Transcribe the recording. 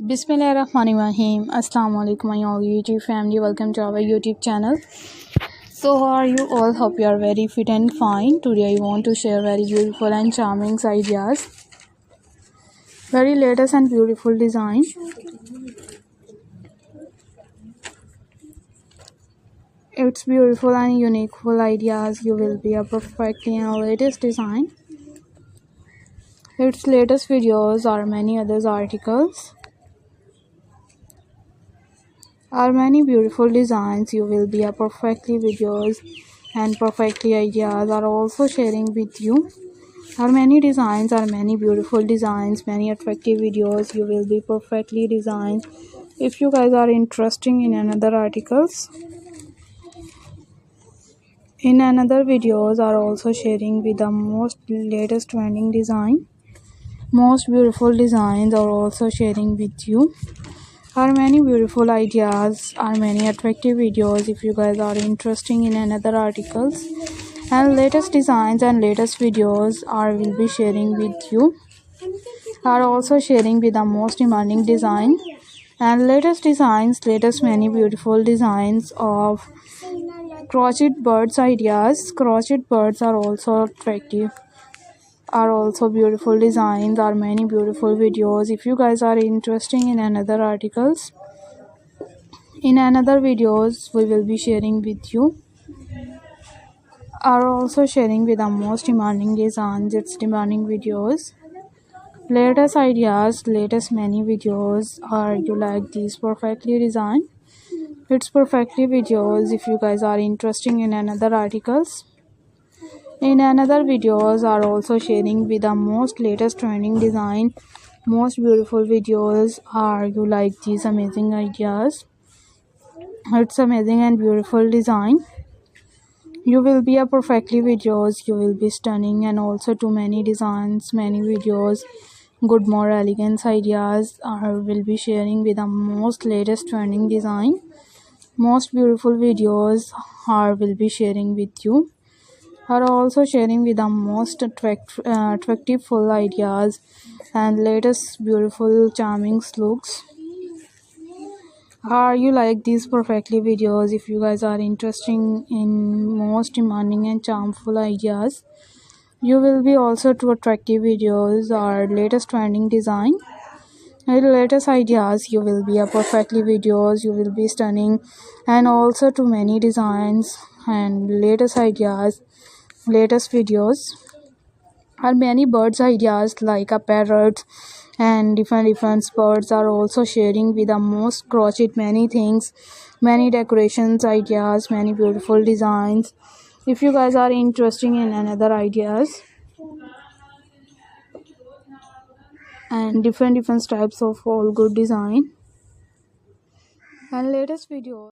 Bismillahirrahmanirrahim. Assalamu alaikum my all YouTube family. Welcome to our YouTube channel. So how are you all? Hope you are very fit and fine. Today I want to share very beautiful and charming ideas. Very latest and beautiful design. It's beautiful and unique ideas. You will be a perfectly and latest design. Its latest videos or many others articles. Are many beautiful designs. You will be a perfectly videos and perfectly ideas are also sharing with you. Are many designs, are many beautiful designs, many attractive videos. You will be perfectly designed. If you guys are interested in another articles, in another videos are also sharing with the most latest trending design. Most beautiful designs are also sharing with you. Are many beautiful ideas, are many attractive videos. If you guys are interested in another articles and latest designs and latest videos are will be sharing with you. Are also sharing with the most demanding design and latest designs, latest many beautiful designs of crochet birds ideas. Crochet birds are also attractive, are also beautiful designs, are many beautiful videos. If you guys are interested in another articles, in another videos we will be sharing with you. Are also sharing with the most demanding designs, its demanding videos, latest ideas, latest many videos. Are you like these perfectly designed? It's perfectly videos. If you guys are interested in another articles, in another videos are also sharing with the most latest trending design, most beautiful videos. Are you like these amazing ideas? It's amazing and beautiful design. You will be a perfectly videos. You will be stunning and also too many designs, many videos. Good more elegance ideas are will be sharing with the most latest trending design. Most beautiful videos are will be sharing with you. Are also sharing with the most attractive full ideas and latest beautiful charming looks. Are you like these perfectly videos? If you guys are interested in most demanding and charmful ideas, you will be also to attractive videos or latest trending design and latest ideas. You will be a perfectly videos. You will be stunning and also to many designs and latest ideas, latest videos. Are many birds ideas like a parrot and different birds are also sharing with the most crochet many things, many decorations ideas, many beautiful designs. If you guys are interested in another ideas and different types of all good design and latest videos.